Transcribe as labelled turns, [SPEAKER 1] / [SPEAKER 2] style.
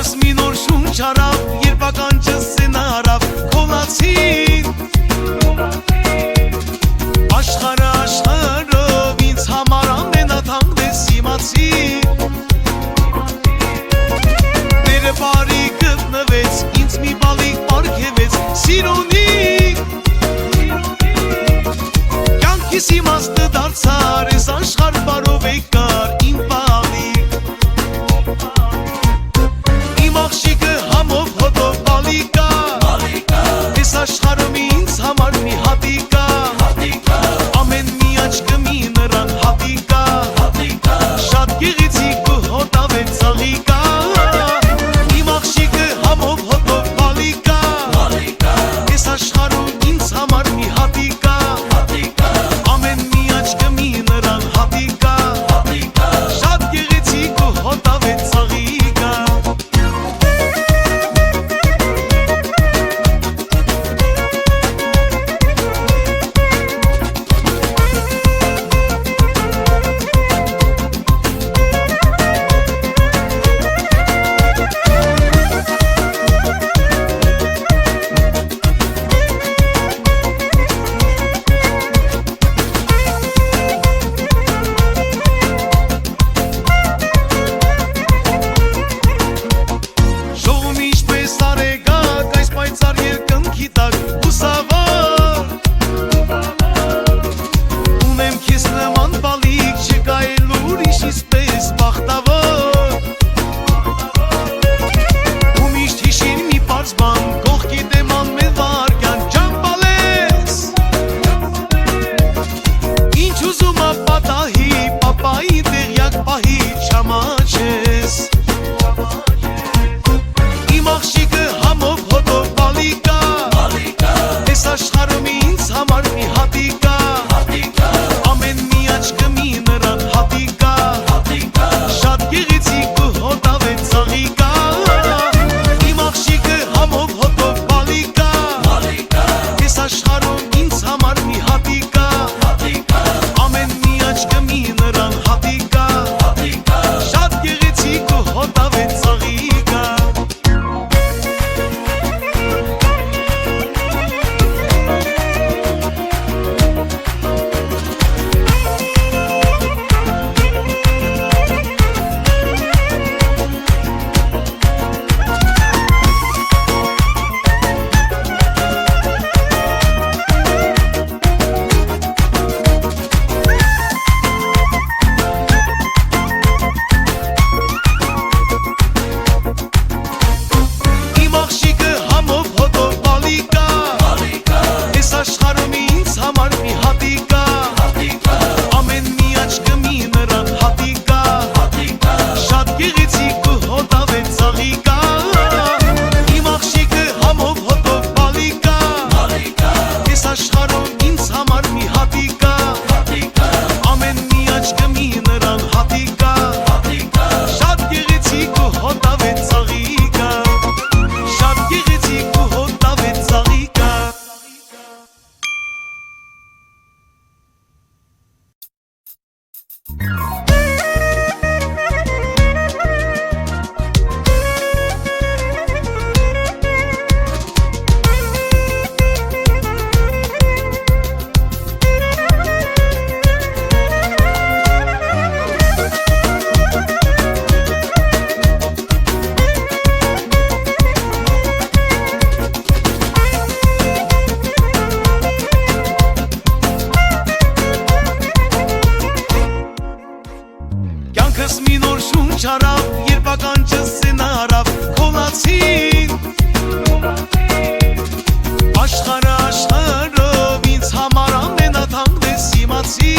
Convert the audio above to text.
[SPEAKER 1] Կյանքս մի նոր շունչ արավ, երբ ականջս սենարավ քոլացին Աշխարհը աշխարհով ինձ համար ամենաթանկն ես իմացի Տերը բարի գտնվեց, ինձ մի բալիկ պարգևեց սիրունի Կյանքիս իմաստը դարձար, ես աշխարհ բարով եկար իմ բալիկ Իմ աղջիկը համով հոտով բալիկա Ես աշխարհում ինձ համար մի հատիկա Ամեն մի աչքը մի նրան հատիկա Շատ գեղեցիկ ու հոտավետ ծաղիկա Իմ աղջիկը համով հոտով բալիկա Ես աշխարհում ինձ համար մի հատիկա Ամեն մի աչքը մի նրան հատիկա Շատ գեղեցիկ ու հոտավետ ծաղիկա Ժողում ինչպես արեգակ, այս պայծառ երկնքի տակ հուսավոր Ունեմ քեզ նման բալիկ, չկա էլ ուրիշից պես բախտավոր Ու միշտ հիշիր մի պարզ բան, կողքի դեմ անմեղ վարկյան ճամբալես Ինչ ուզում ապատահի, պապայի տեղյակ պահի չամաչես Իմ աղջիկը համով հոտով բալիկա Ես աշխարհում ինձ համար մի հատիկա Ամեն մի աչքը մի նրան հատիկա Շատ գեղեցիկ ու հոտավետ ծաղիկա Իմ աղջիկը համով հոտով բալիկա Ես աշխարհում ինձ համար մի հատիկա Ամեն մի աչքը մի նրան հատիկա Շատ գեղեցիկ ու հոտավետ ծաղիկա Իմ աղջիկը համով հոտով բալիկա Ես աշխարհում ինձ համար մի հատիկա Ամեն մի աչքը մի նրան հատիկա Շատ գեղեցիկ ու հոտավետ ծաղիկա Իմ աղջիկը համով հոտով բալիկա Ես աշխարհում ինձ համար մի հատիկա Ամեն մի աչքը մի նրան հատիկա Շատ գեղեցիկ ու հոտավետ ծաղիկա Շատ գեղեցիկ ու հոտավետ ծաղիկա Կյանքս մի նոր շունչ արավ, երբ ականջս սենարավ քոլացին Աշխարհը աշխարհով ինձ համար ամենաթանկն ես իմացի